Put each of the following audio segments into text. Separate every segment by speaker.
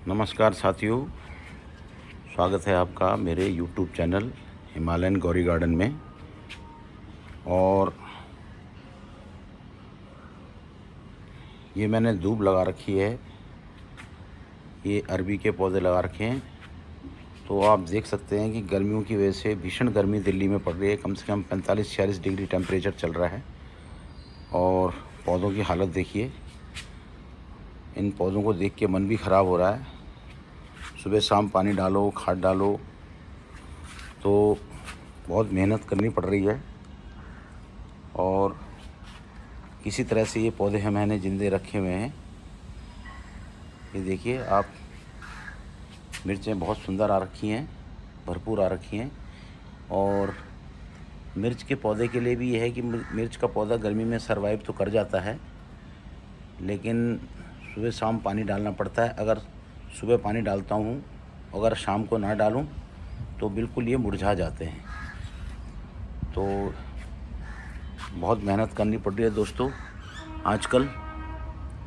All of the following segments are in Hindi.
Speaker 1: नमस्कार साथियों, स्वागत है आपका मेरे YouTube channel Himalayan Gauri garden में। और ये मैंने धूप लगा रखी है, ये अरबी के पौधे लगा रखे हैं। तो आप देख सकते हैं कि गर्मियों की वजह से भीषण गर्मी दिल्ली में पड़ रही है। कम से कम 45-46 डिग्री टेम्परेचर चल रहा है। और पौधों की हालत देखिए, इन पौधों को देख के मन भी ख़राब हो रहा है। सुबह शाम पानी डालो, खाद डालो, तो बहुत मेहनत करनी पड़ रही है। और किसी तरह से ये पौधे हैं मैंने जिंदे रखे हुए हैं। ये देखिए आप, मिर्चें बहुत सुंदर आ रखी हैं, भरपूर आ रखी हैं। और मिर्च के पौधे के लिए भी ये है कि मिर्च का पौधा गर्मी में सरवाइव तो कर जाता है, लेकिन सुबह शाम पानी डालना पड़ता है। अगर सुबह पानी डालता हूँ, अगर शाम को ना डालूँ तो बिल्कुल ये मुरझा जाते हैं। तो बहुत मेहनत करनी पड़ रही है दोस्तों आजकल।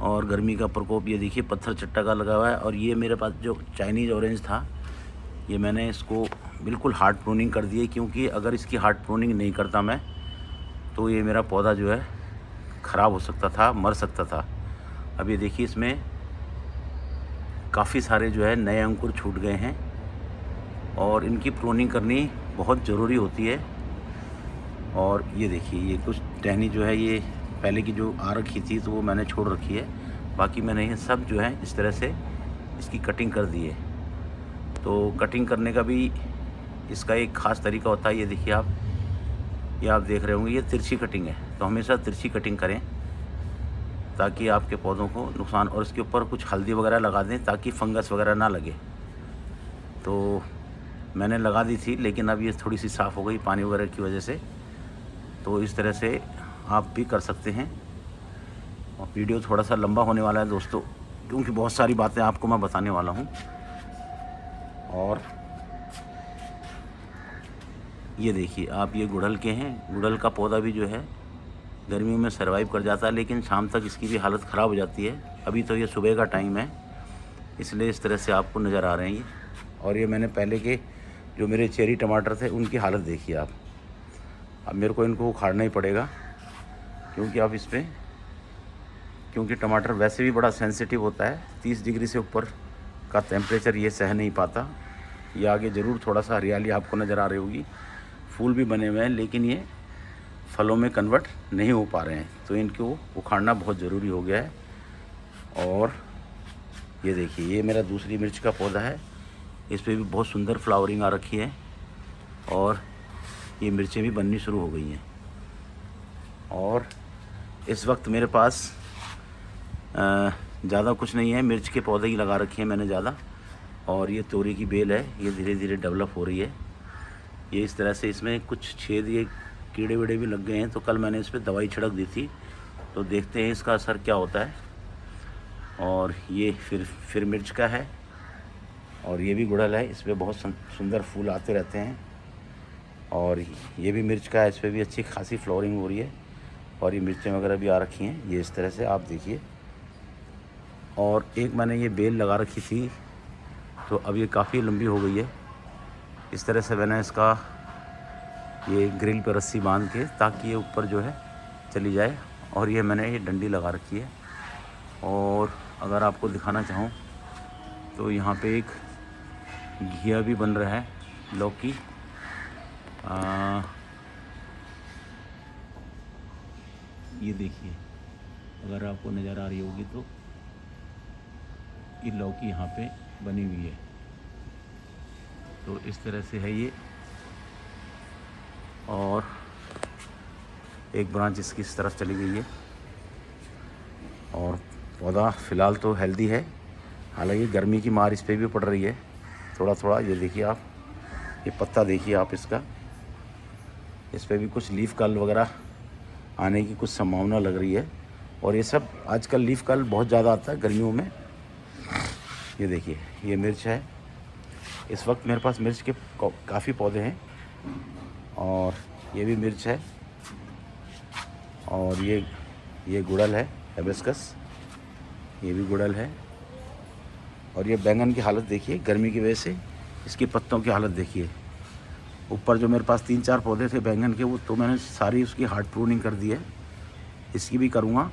Speaker 1: और गर्मी का प्रकोप ये देखिए पत्थर चट्टा का लगा हुआ है। और ये मेरे पास जो चाइनीज़ ऑरेंज था, ये मैंने इसको बिल्कुल हार्ड प्रूनिंग कर दी है, क्योंकि अगर इसकी हार्ड प्रूनिंग नहीं करता मैं तो ये मेरा पौधा जो है ख़राब हो सकता था, मर सकता था। अब ये देखिए इसमें काफ़ी सारे जो है नए अंकुर छूट गए हैं और इनकी प्रूनिंग करनी बहुत ज़रूरी होती है। और ये देखिए ये कुछ टहनी जो है, ये पहले की जो आ रखी थी तो वो मैंने छोड़ रखी है। बाकी मैंने ये सब जो है इस तरह से इसकी कटिंग कर दी है। तो कटिंग करने का भी इसका एक ख़ास तरीका होता है। ये देखिए आप, ये आप देख रहे होंगे, ये तिरछी कटिंग है। तो हमेशा तिरछी कटिंग करें ताकि आपके पौधों को नुकसान, और इसके ऊपर कुछ हल्दी वगैरह लगा दें ताकि फंगस वगैरह ना लगे। तो मैंने लगा दी थी, लेकिन अब ये थोड़ी सी साफ़ हो गई पानी वगैरह की वजह से। तो इस तरह से आप भी कर सकते हैं। और वीडियो थोड़ा सा लंबा होने वाला है दोस्तों, क्योंकि बहुत सारी बातें आपको मैं बताने वाला हूँ। और ये देखिए आप, ये गुड़हल के हैं। गुड़हल का पौधा भी जो है गर्मियों में सर्वाइव कर जाता है, लेकिन शाम तक इसकी भी हालत ख़राब हो जाती है। अभी तो ये सुबह का टाइम है, इसलिए इस तरह से आपको नज़र आ रहे हैं ये। और ये मैंने पहले के जो मेरे चेरी टमाटर थे उनकी हालत देखिए आप। अब मेरे को इनको उखाड़ना ही पड़ेगा, क्योंकि आप इस पर, क्योंकि टमाटर वैसे भी बड़ा सेंसिटिव होता है। 30 डिग्री से ऊपर का टेम्परेचर ये सह नहीं पाता। ये आगे ज़रूर थोड़ा सा हरियाली आपको नज़र आ रही होगी, फूल भी बने हुए हैं, लेकिन ये फलों में कन्वर्ट नहीं हो पा रहे हैं। तो इनको उखाड़ना बहुत ज़रूरी हो गया है। और ये देखिए ये मेरा दूसरी मिर्च का पौधा है, इस पर भी बहुत सुंदर फ्लावरिंग आ रखी है और ये मिर्चें भी बननी शुरू हो गई हैं। और इस वक्त मेरे पास ज़्यादा कुछ नहीं है, मिर्च के पौधे ही लगा रखे हैं मैंने ज़्यादा। और ये तोरी की बेल है, ये धीरे धीरे डेवलप हो रही है। ये इस तरह से इसमें कुछ छेद, ये कीड़े वीड़े भी लग गए हैं। तो कल मैंने इस पर दवाई छिड़क दी थी, तो देखते हैं इसका असर क्या होता है। और ये फिर मिर्च का है, और ये भी गुड़हल है, इस पर बहुत सुंदर फूल आते रहते हैं। और ये भी मिर्च का है, इस पर भी अच्छी खासी फ्लावरिंग हो रही है और ये मिर्चें वगैरह भी आ रखी हैं। ये इस तरह से आप देखिए। और एक मैंने ये बेल लगा रखी थी, तो अब ये काफ़ी लंबी हो गई है। इस तरह से मैंने इसका ये ग्रिल पर रस्सी बांध के, ताकि ये ऊपर जो है चली जाए। और ये मैंने ये डंडी लगा रखी है। और अगर आपको दिखाना चाहूँ तो यहाँ पे एक घिया भी बन रहा है, लौकी। ये देखिए, अगर आपको नज़र आ रही होगी तो ये लौकी यहाँ पे बनी हुई है। तो इस तरह से है ये। और एक ब्रांच इसकी इस तरफ चली गई है। और पौधा फ़िलहाल तो हेल्दी है, हालांकि गर्मी की मार इस पर भी पड़ रही है थोड़ा थोड़ा। ये देखिए आप, ये पत्ता देखिए आप इसका, इस पर भी कुछ लीफ कर्ल वगैरह आने की कुछ संभावना लग रही है। और ये सब आजकल लीफ कर्ल बहुत ज़्यादा आता है गर्मियों में। ये देखिए ये मिर्च है। इस वक्त मेरे पास मिर्च के काफ़ी पौधे हैं। और ये भी मिर्च है। और ये गुड़हल है, हिबिस्कस, ये भी गुड़हल है। और ये बैंगन की हालत देखिए, गर्मी की वजह से इसकी पत्तों की हालत देखिए। ऊपर जो मेरे पास 3-4 पौधे थे बैंगन के, वो तो मैंने सारी उसकी हार्ड प्रूनिंग कर दी है, इसकी भी करूँगा।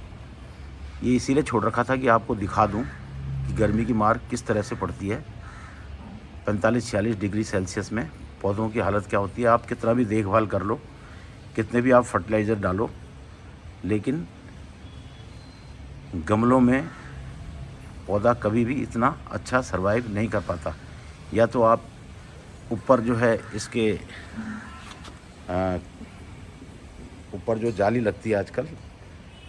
Speaker 1: ये इसीलिए छोड़ रखा था कि आपको दिखा दूँ कि गर्मी की मार किस तरह से पड़ती है। 45-46 डिग्री सेल्सियस में पौधों की हालत क्या होती है। आप कितना भी देखभाल कर लो, कितने भी आप फर्टिलाइज़र डालो, लेकिन गमलों में पौधा कभी भी इतना अच्छा सर्वाइव नहीं कर पाता। या तो आप ऊपर जो है इसके ऊपर जो जाली लगती है आजकल,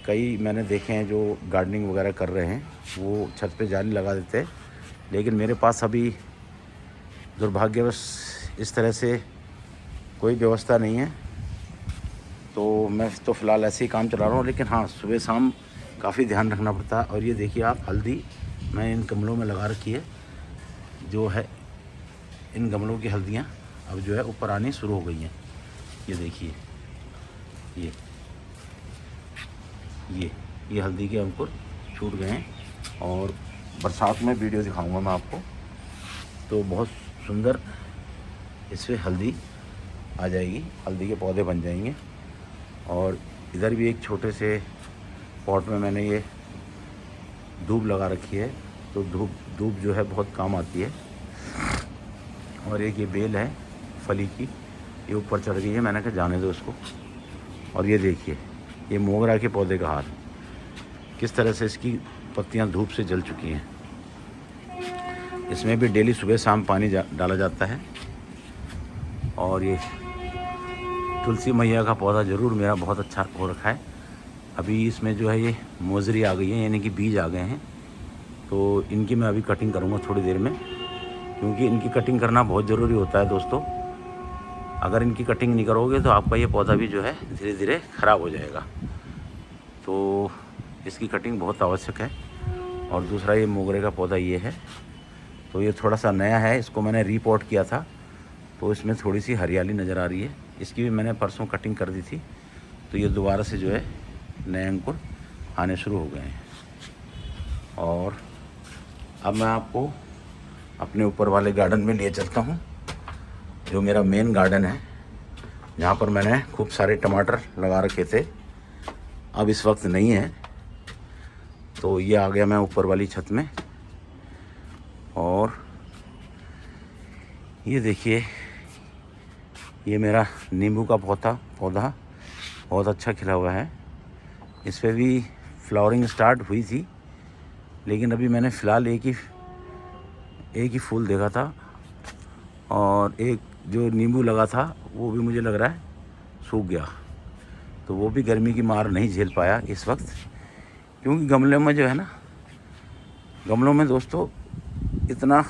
Speaker 1: कई मैंने देखे हैं जो गार्डनिंग वगैरह कर रहे हैं, वो छत पे जाली लगा देते हैं। लेकिन मेरे पास अभी दुर्भाग्यवश इस तरह से कोई व्यवस्था नहीं है, तो मैं तो फ़िलहाल ऐसे ही काम चला रहा हूँ। लेकिन हाँ, सुबह शाम काफ़ी ध्यान रखना पड़ता है। और ये देखिए आप, हल्दी मैं इन गमलों में लगा रखी है, जो है इन गमलों की हल्दियाँ अब जो है ऊपर आनी शुरू हो गई हैं। ये देखिए, ये हल्दी के अंकुर छूट गए हैं, और बरसात में वीडियो दिखाऊंगा मैं आपको, तो बहुत सुंदर इससे हल्दी आ जाएगी, हल्दी के पौधे बन जाएंगे। और इधर भी एक छोटे से पॉट में मैंने ये धूप लगा रखी है, तो धूप जो है बहुत काम आती है। और एक ये बेल है फली की, ये ऊपर चढ़ गई है, मैंने कहा जाने दो उसको। और ये देखिए, ये मोगरा के पौधे का हाल, किस तरह से इसकी पत्तियां धूप से जल चुकी हैं। इसमें भी डेली सुबह शाम पानी डाला जाता है। और ये तुलसी मैया का पौधा ज़रूर मेरा बहुत अच्छा हो रखा है। अभी इसमें जो है ये मोजरी आ गई है, यानी कि बीज आ गए हैं, तो इनकी मैं अभी कटिंग करूँगा थोड़ी देर में, क्योंकि इनकी कटिंग करना बहुत ज़रूरी होता है दोस्तों। अगर इनकी कटिंग नहीं करोगे तो आपका ये पौधा भी जो है धीरे धीरे ख़राब हो जाएगा, तो इसकी कटिंग बहुत आवश्यक है। और दूसरा ये मोगरे का पौधा ये है, तो ये थोड़ा सा नया है, इसको मैंने रीपॉट किया था, तो इसमें थोड़ी सी हरियाली नज़र आ रही है। इसकी भी मैंने परसों कटिंग कर दी थी, तो ये दोबारा से जो है नए अंकुर आने शुरू हो गए हैं। और अब मैं आपको अपने ऊपर वाले गार्डन में ले चलता हूँ, जो मेरा मेन गार्डन है, जहाँ पर मैंने खूब सारे टमाटर लगा रखे थे। अब इस वक्त नहीं है, तो ये आ गया मैं ऊपर वाली छत में। और ये देखिए, ये मेरा नींबू का पौधा बहुत अच्छा खिला हुआ है। इस पर भी फ्लावरिंग स्टार्ट हुई थी, लेकिन अभी मैंने फ़िलहाल एक ही फूल देखा था। और एक जो नींबू लगा था वो भी मुझे लग रहा है सूख गया, तो वो भी गर्मी की मार नहीं झेल पाया इस वक्त। क्योंकि गमले में जो है ना, गमलों में दोस्तों इतना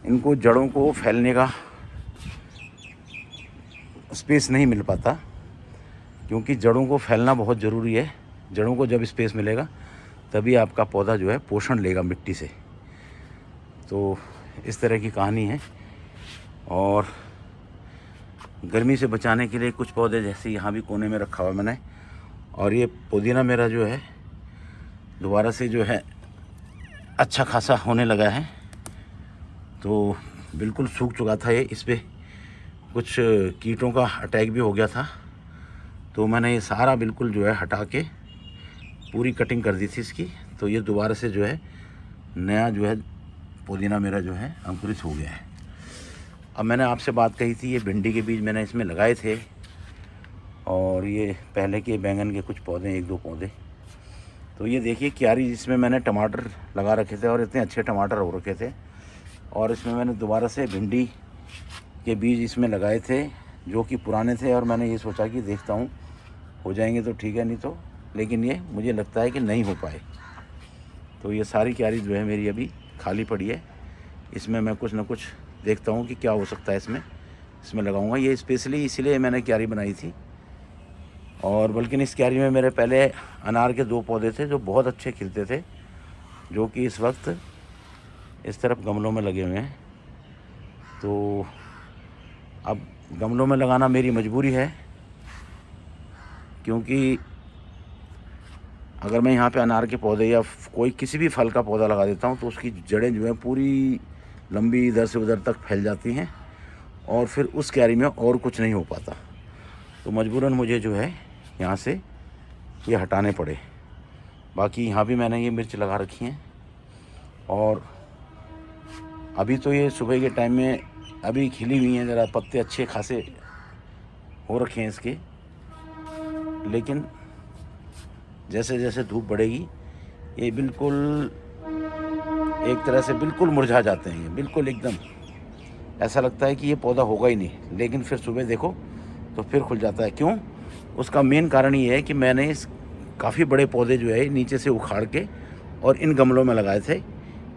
Speaker 1: इनको जड़ों को फैलने का स्पेस नहीं मिल पाता, क्योंकि जड़ों को फैलना बहुत ज़रूरी है। जड़ों को जब स्पेस मिलेगा तभी आपका पौधा जो है पोषण लेगा मिट्टी से। तो इस तरह की कहानी है। और गर्मी से बचाने के लिए कुछ पौधे जैसे यहाँ भी कोने में रखा हुआ मैंने। और ये पुदीना मेरा जो है दोबारा से जो है अच्छा खासा होने लगा है, तो बिल्कुल सूख चुका था ये, इस पर कुछ कीटों का अटैक भी हो गया था, तो मैंने ये सारा बिल्कुल जो है हटा के पूरी कटिंग कर दी थी इसकी। तो ये दोबारा से जो है नया जो है पुदीना मेरा जो है अंकुरित हो गया है। अब मैंने आपसे बात कही थी, ये भिंडी के बीज मैंने इसमें लगाए थे, और ये पहले के बैंगन के कुछ पौधे, 1-2 पौधे। तो ये देखिए क्यारी, जिसमें मैंने टमाटर लगा रखे थे और इतने अच्छे टमाटर हो रखे थे। और इसमें मैंने दोबारा से भिंडी के बीज इसमें लगाए थे, जो कि पुराने थे, और मैंने ये सोचा कि देखता हूँ हो जाएंगे तो ठीक है, नहीं तो, लेकिन ये मुझे लगता है कि नहीं हो पाए। तो ये सारी क्यारी जो है मेरी अभी खाली पड़ी है। इसमें मैं कुछ ना कुछ देखता हूँ कि क्या हो सकता है इसमें लगाऊंगा। ये स्पेशली इसीलिए मैंने क्यारी बनाई थी। और बल्कि इस क्यारी में मेरे पहले अनार के 2 पौधे थे जो बहुत अच्छे खिलते थे, जो कि इस वक्त इस तरफ गमलों में लगे हुए हैं। तो अब गमलों में लगाना मेरी मजबूरी है, क्योंकि अगर मैं यहाँ पे अनार के पौधे या कोई किसी भी फल का पौधा लगा देता हूँ तो उसकी जड़ें जो है पूरी लंबी इधर से उधर तक फैल जाती हैं और फिर उस क्यारी में और कुछ नहीं हो पाता। तो मजबूरन मुझे जो है यहाँ से ये हटाने पड़े। बाकी यहाँ भी मैंने ये मिर्च लगा रखी हैं और अभी तो ये सुबह के टाइम में अभी खिली हुई हैं, ज़रा पत्ते अच्छे खासे हो रखे हैं इसके, लेकिन जैसे जैसे धूप बढ़ेगी ये बिल्कुल एक तरह से बिल्कुल मुरझा जाते हैं, ये बिल्कुल एकदम ऐसा लगता है कि ये पौधा होगा ही नहीं। लेकिन फिर सुबह देखो तो फिर खुल जाता है। क्यों? उसका मेन कारण ये है कि मैंने इस काफ़ी बड़े पौधे जो है नीचे से उखाड़ के और इन गमलों में लगाए थे,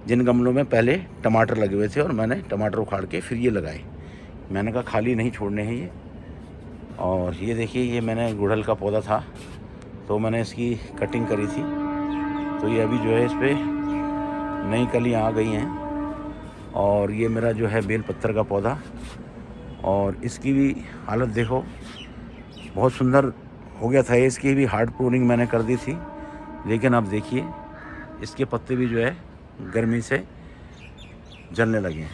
Speaker 1: जिन गमलों में पहले टमाटर लगे हुए थे और मैंने टमाटर उखाड़ के फिर ये लगाए। मैंने कहा खाली नहीं छोड़ने हैं ये। और ये देखिए, ये मैंने गुड़हल का पौधा था तो मैंने इसकी कटिंग करी थी, तो ये अभी जो है इस पर नई कलियाँ आ गई हैं। और ये मेरा जो है बेल पत्तर का पौधा, और इसकी भी हालत देखो, बहुत सुंदर हो गया था। इसकी भी हार्ड प्रूनिंग मैंने कर दी थी, लेकिन अब देखिए इसके पत्ते भी जो है गर्मी से जलने लगे हैं।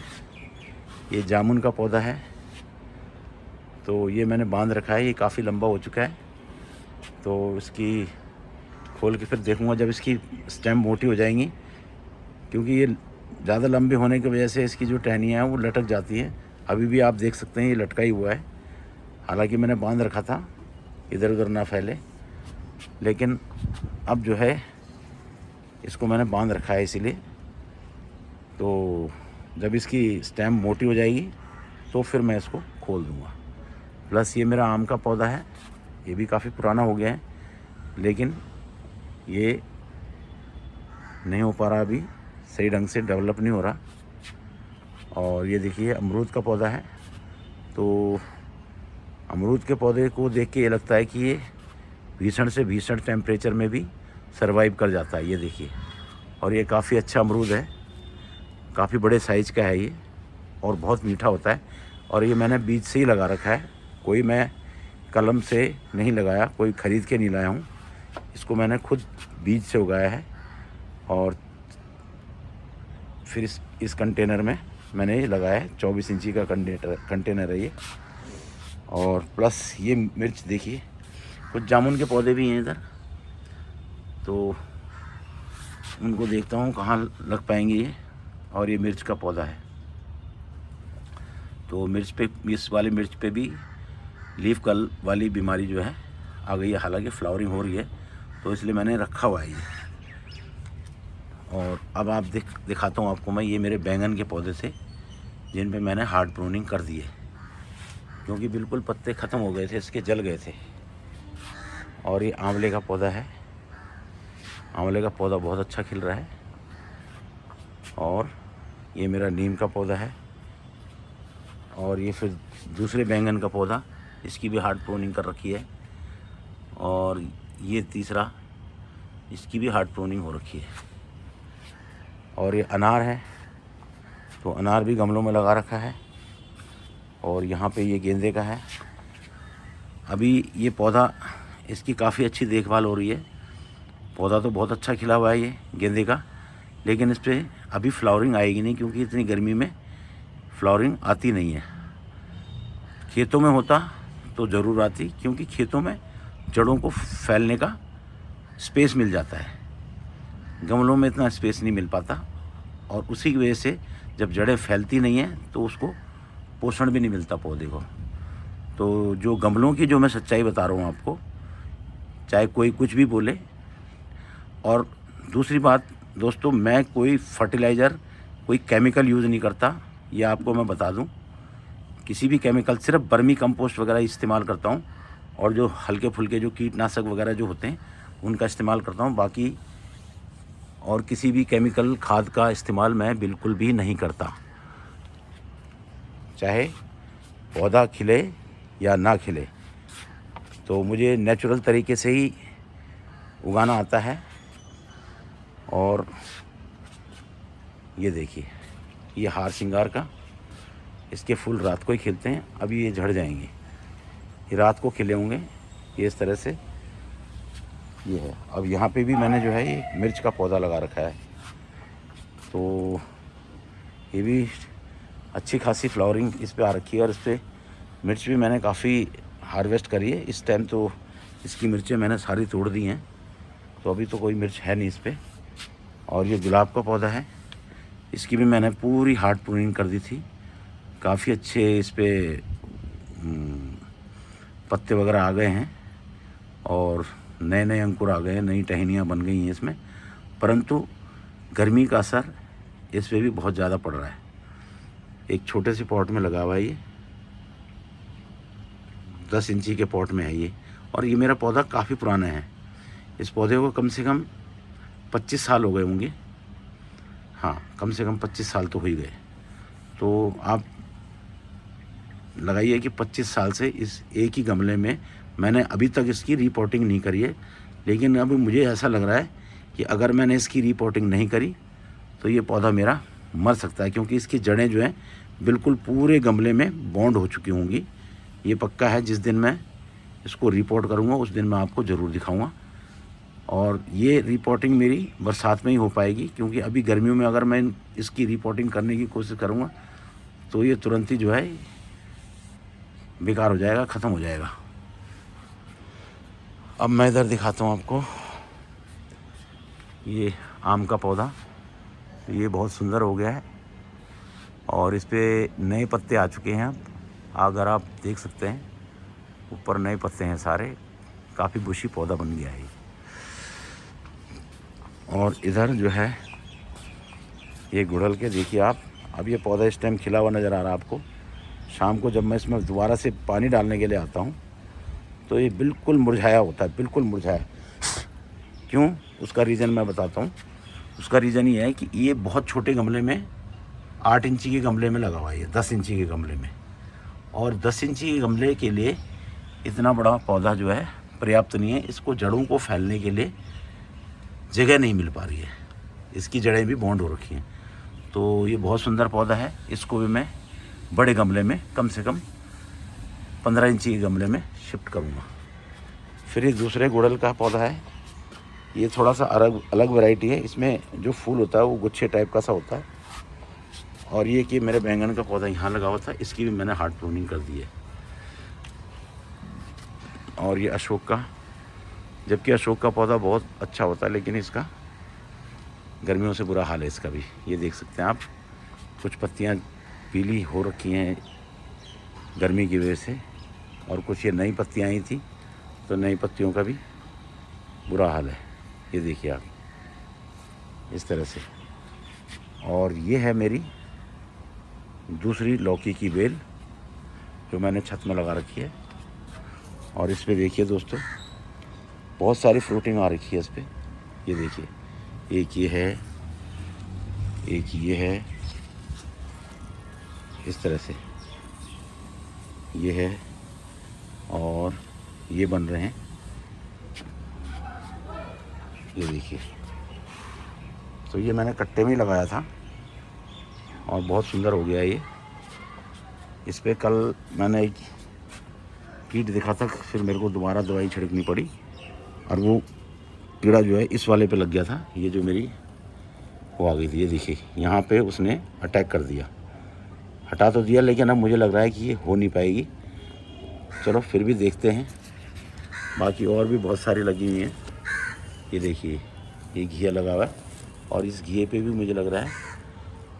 Speaker 1: ये जामुन का पौधा है, तो ये मैंने बांध रखा है, ये काफ़ी लंबा हो चुका है। तो इसकी खोल के फिर देखूंगा जब इसकी स्टेम मोटी हो जाएंगी, क्योंकि ये ज़्यादा लंबे होने की वजह से इसकी जो टहनियाँ हैं वो लटक जाती हैं। अभी भी आप देख सकते हैं ये लटका ही हुआ है, हालांकि मैंने बांध रखा था इधर उधर ना फैले, लेकिन अब जो है इसको मैंने बांध रखा है इसीलिए। तो जब इसकी स्टेम मोटी हो जाएगी तो फिर मैं इसको खोल दूँगा। प्लस ये मेरा आम का पौधा है, ये भी काफ़ी पुराना हो गया है, लेकिन ये नहीं हो पा रहा, अभी सही ढंग से डेवलप नहीं हो रहा। और ये देखिए अमरूद का पौधा है, तो अमरूद के पौधे को देख के ये लगता है कि ये भीषण से भीषण टेम्परेचर में भी सर्वाइव कर जाता है। ये देखिए, और ये काफ़ी अच्छा अमरूद है, काफ़ी बड़े साइज़ का है ये और बहुत मीठा होता है। और ये मैंने बीज से ही लगा रखा है, कोई मैं कलम से नहीं लगाया, कोई ख़रीद के नहीं लाया हूँ। इसको मैंने खुद बीज से उगाया है और फिर इस कंटेनर में मैंने ये लगाया है। 24 इंची का कंटेनर है ये। और प्लस ये मिर्च देखिए, कुछ जामुन के पौधे भी हैं इधर, तो उनको देखता हूँ कहाँ लग पाएंगे ये। और ये मिर्च का पौधा है, तो मिर्च पे, इस वाली मिर्च पे भी लीफ कल वाली बीमारी जो है आ गई है। हालांकि फ्लावरिंग हो रही है, तो इसलिए मैंने रखा हुआ है ये। और अब आप दिखाता हूँ आपको मैं, ये मेरे बैंगन के पौधे थे जिन पे मैंने हार्ड प्रूनिंग कर दी है, क्योंकि बिल्कुल पत्ते ख़त्म हो गए थे, इसके जल गए थे। और ये आंवले का पौधा है, आंवले का पौधा बहुत अच्छा खिल रहा है। और ये मेरा नीम का पौधा है। और ये फिर दूसरे बैंगन का पौधा, इसकी भी हार्ड प्रूनिंग कर रखी है। और ये तीसरा, इसकी भी हार्ड प्रूनिंग हो रखी है। और ये अनार है, तो अनार भी गमलों में लगा रखा है। और यहाँ पे ये गेंदे का है। अभी ये पौधा, इसकी काफ़ी अच्छी देखभाल हो रही है। पौधा तो बहुत अच्छा खिला हुआ है ये गेंदे का, लेकिन इस पर अभी फ्लावरिंग आएगी नहीं, क्योंकि इतनी गर्मी में फ्लावरिंग आती नहीं है। खेतों में होता तो ज़रूर आती, क्योंकि खेतों में जड़ों को फैलने का स्पेस मिल जाता है, गमलों में इतना स्पेस नहीं मिल पाता। और उसी की वजह से जब जड़ें फैलती नहीं हैं तो उसको पोषण भी नहीं मिलता पौधे को। तो जो गमलों की जो मैं सच्चाई बता रहा हूँ आपको, चाहे कोई कुछ भी बोले। और दूसरी बात दोस्तों, मैं कोई फर्टिलाइज़र, कोई केमिकल यूज़ नहीं करता, ये आपको मैं बता दूं। किसी भी केमिकल, सिर्फ बर्मी कंपोस्ट वगैरह इस्तेमाल करता हूं, और जो हल्के फुल्के जो कीटनाशक वगैरह जो होते हैं उनका इस्तेमाल करता हूं। बाकी और किसी भी केमिकल खाद का इस्तेमाल मैं बिल्कुल भी नहीं करता, चाहे पौधा खिले या ना खिले। तो मुझे नेचुरल तरीके से ही उगाना आता है। और ये देखिए, ये हार श्रृंगार का, इसके फूल रात को ही खिलते हैं। अभी ये झड़ जाएंगे, ये रात को खिले होंगे। ये इस तरह से ये है। अब यहाँ पे भी मैंने जो है ये मिर्च का पौधा लगा रखा है, तो ये भी अच्छी खासी फ्लावरिंग इस पे आ रखी है। और इस पर मिर्च भी मैंने काफ़ी हार्वेस्ट करी है इस टाइम, तो इसकी मिर्चें मैंने सारी तोड़ दी हैं, तो अभी तो कोई मिर्च है नहीं इस पर। और ये गुलाब का पौधा है, इसकी भी मैंने पूरी हार्ड प्रूनिंग कर दी थी। काफ़ी अच्छे इस पर पत्ते वगैरह आ गए हैं और नए नए अंकुर आ गए हैं, नई टहनियाँ बन गई हैं इसमें, परंतु गर्मी का असर इस पर भी बहुत ज़्यादा पड़ रहा है। एक छोटे से पॉट में लगा हुआ है ये, 10 इंची के पॉट में है ये। और ये मेरा पौधा काफ़ी पुराना है, इस पौधे को कम से कम 25 साल हो गए होंगे। हाँ, कम से कम 25 साल तो हो ही गए। तो आप लगाइए कि 25 साल से इस एक ही गमले में मैंने अभी तक इसकी रिपोर्टिंग नहीं करी है। लेकिन अब मुझे ऐसा लग रहा है कि अगर मैंने इसकी रिपोर्टिंग नहीं करी तो ये पौधा मेरा मर सकता है, क्योंकि इसकी जड़ें जो हैं बिल्कुल पूरे गमले में बॉन्ड हो चुकी होंगी। ये पक्का है, जिस दिन मैं इसको रिपोर्ट करूँगा उस दिन मैं आपको ज़रूर दिखाऊँगा। और ये रिपोर्टिंग मेरी बरसात में ही हो पाएगी, क्योंकि अभी गर्मियों में अगर मैं इसकी रिपोर्टिंग करने की कोशिश करूँगा तो ये तुरंत ही जो है बेकार हो जाएगा, ख़त्म हो जाएगा। अब मैं इधर दिखाता हूँ आपको ये आम का पौधा, ये बहुत सुंदर हो गया है और इस पे नए पत्ते आ चुके हैं। अब अगर आप देख सकते हैं ऊपर नए पत्ते हैं सारे, काफ़ी बुशी पौधा बन गया है। और इधर जो है ये गुड़हल के देखिए आप, अब ये पौधा इस टाइम खिला हुआ नज़र आ रहा है आपको। शाम को जब मैं इसमें दोबारा से पानी डालने के लिए आता हूँ तो ये बिल्कुल मुरझाया होता है, बिल्कुल मुरझाया। क्यों, उसका रीज़न मैं बताता हूँ। उसका रीज़न ये है कि ये बहुत छोटे गमले में, 8 इंची के गमले में लगा हुआ है ये, 10 इंची के गमले में। और 10 इंची के गमले के लिए इतना बड़ा पौधा जो है पर्याप्त नहीं है। इसको जड़ों को फैलने के लिए जगह नहीं मिल पा रही है, इसकी जड़ें भी बॉन्ड हो रखी हैं। तो ये बहुत सुंदर पौधा है, इसको भी मैं बड़े गमले में कम से कम 15 इंची के गमले में शिफ्ट करूँगा। फिर ये दूसरे गुड़हल का पौधा है, ये थोड़ा सा अलग वैरायटी है। इसमें जो फूल होता है वो गुच्छे टाइप का सा होता है। और ये कि मेरे बैंगन का पौधा यहाँ लगा हुआ था, इसकी भी मैंने हार्ड प्रूनिंग कर दी है। और ये अशोक का, जबकि अशोक का पौधा बहुत अच्छा होता है, लेकिन इसका गर्मियों से बुरा हाल है इसका भी। ये देख सकते हैं आप, कुछ पत्तियाँ पीली हो रखी हैं गर्मी की वजह से, और कुछ ये नई पत्तियाँ आई थी तो नई पत्तियों का भी बुरा हाल है। ये देखिए आप इस तरह से। और ये है मेरी दूसरी लौकी की बेल जो मैंने छत में लगा रखी है। और इस पे देखिए दोस्तों, बहुत सारी फ्रूटिंग आ रखी है इस पर। ये देखिए, एक ये है, एक ये है, इस तरह से ये है, और ये बन रहे हैं। ये देखिए, तो ये मैंने कट्टे में ही लगाया था और बहुत सुंदर हो गया ये। इस पे कल मैंने एक कीट देखा था, फिर मेरे को दोबारा दवाई छिड़कनी पड़ी और वो कीड़ा जो है इस वाले पे लग गया था। ये जो मेरी वो आ गई थी, ये देखिए यहाँ पे उसने अटैक कर दिया। हटा तो दिया, लेकिन अब मुझे लग रहा है कि ये हो नहीं पाएगी। चलो फिर भी देखते हैं। बाकी और भी बहुत सारी लगी हुई हैं। ये देखिए, ये घिया लगा हुआ है और इस घिए पे भी मुझे लग रहा है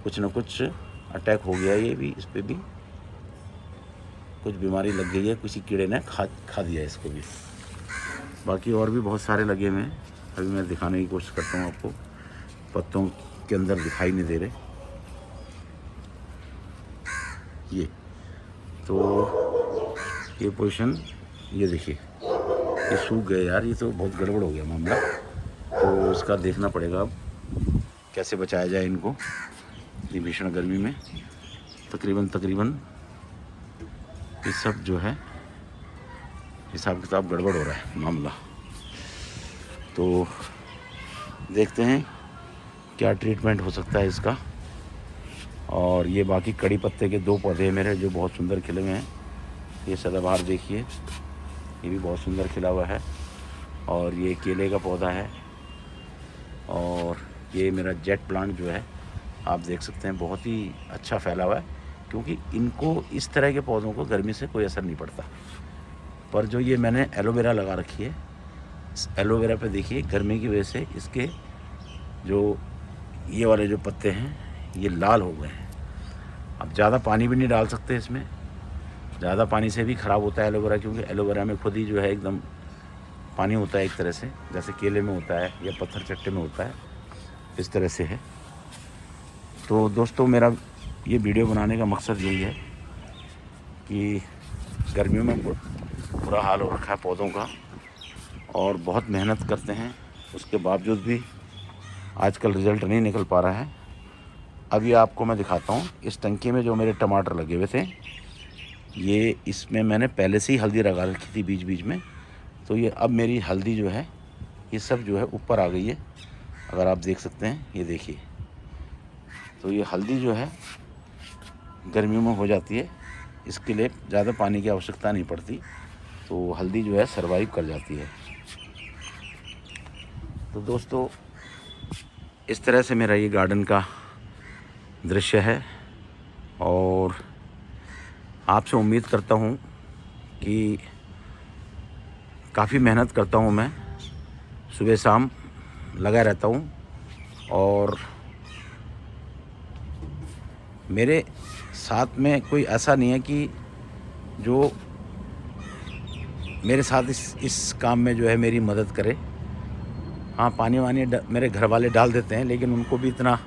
Speaker 1: कुछ ना कुछ अटैक हो गया है। ये भी, इस पे भी कुछ बीमारी लग गई है, किसी कीड़े ने खा दिया इसको भी। बाकी और भी बहुत सारे लगे हुए हैं, अभी मैं दिखाने की कोशिश करता हूँ आपको। पत्तों के अंदर दिखाई नहीं दे रहे। ये तो ये पोजीशन, ये देखिए ये सूख गए यार, ये तो बहुत गड़बड़ हो गया मामला। तो इसका देखना पड़ेगा अब कैसे बचाया जाए इनको इतनी भीषण गर्मी में। तकरीबन ये सब जो है हिसाब किताब गड़बड़ हो रहा है मामला। तो देखते हैं क्या ट्रीटमेंट हो सकता है इसका। और ये बाकी कड़ी पत्ते के 2 पौधे हैं मेरे जो बहुत सुंदर खिले हुए हैं। ये सदाबहार देखिए, ये भी बहुत सुंदर खिला हुआ है। और ये केले का पौधा है, और ये मेरा जेट प्लांट जो है आप देख सकते हैं बहुत ही अच्छा फैला हुआ है, क्योंकि इनको इस तरह के पौधों को गर्मी से कोई असर नहीं पड़ता। पर जो ये मैंने एलोवेरा लगा रखी है, इस एलोवेरा पे देखिए गर्मी की वजह से इसके जो ये वाले जो पत्ते हैं ये लाल हो गए हैं। अब ज़्यादा पानी भी नहीं डाल सकते इसमें, ज़्यादा पानी से भी ख़राब होता है एलोवेरा, क्योंकि एलोवेरा में खुद ही जो है एकदम पानी होता है एक तरह से, जैसे केले में होता है या पत्थर चट्टे में होता है, इस तरह से है। तो दोस्तों मेरा ये वीडियो बनाने का मकसद यही है कि गर्मियों में बुरा हाल हो रखा है पौधों का, और बहुत मेहनत करते हैं, उसके बावजूद भी आजकल रिज़ल्ट नहीं निकल पा रहा है। अभी आपको मैं दिखाता हूँ, इस टंकी में जो मेरे टमाटर लगे हुए थे, ये इसमें मैंने पहले से ही हल्दी लगा रखी थी बीच बीच में। तो ये अब मेरी हल्दी जो है ये सब जो है ऊपर आ गई है, अगर आप देख सकते हैं, ये देखिए। तो ये हल्दी जो है गर्मियों में हो जाती है, इसके लिए ज़्यादा पानी की आवश्यकता नहीं पड़ती, तो हल्दी जो है सर्वाइव कर जाती है। तो दोस्तों इस तरह से मेरा ये गार्डन का दृश्य है, और आपसे उम्मीद करता हूँ कि काफ़ी मेहनत करता हूँ मैं, सुबह शाम लगा रहता हूँ, और मेरे साथ में कोई ऐसा नहीं है कि जो मेरे साथ इस काम में जो है मेरी मदद करे। हाँ, पानी वानी मेरे घर वाले डाल देते हैं, लेकिन उनको भी इतना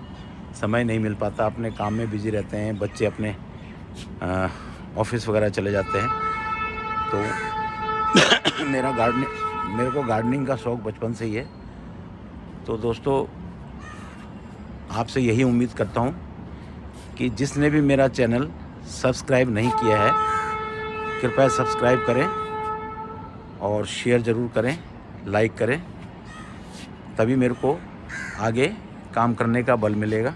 Speaker 1: समय नहीं मिल पाता, अपने काम में बिज़ी रहते हैं, बच्चे अपने ऑफिस वगैरह चले जाते हैं। तो मेरे को गार्डनिंग का शौक़ बचपन से ही है। तो दोस्तों आपसे यही उम्मीद करता हूँ कि जिसने भी मेरा चैनल सब्सक्राइब नहीं किया है कृपया सब्सक्राइब करें, और शेयर ज़रूर करें, लाइक करें, तभी मेरे को आगे काम करने का बल मिलेगा।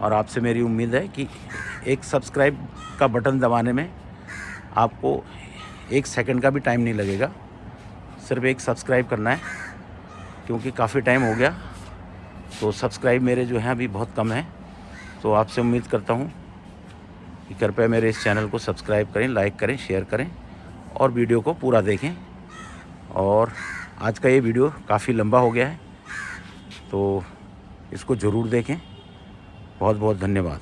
Speaker 1: और आपसे मेरी उम्मीद है कि एक सब्सक्राइब का बटन दबाने में आपको 1 सेकंड का भी टाइम नहीं लगेगा, सिर्फ एक सब्सक्राइब करना है, क्योंकि काफ़ी टाइम हो गया, तो सब्सक्राइब मेरे जो हैं अभी बहुत कम है। तो आपसे उम्मीद करता हूँ कि कृपया मेरे इस चैनल को सब्सक्राइब करें, लाइक करें, शेयर करें, और वीडियो को पूरा देखें। और आज का ये वीडियो काफ़ी लंबा हो गया है, तो इसको ज़रूर देखें। बहुत बहुत धन्यवाद।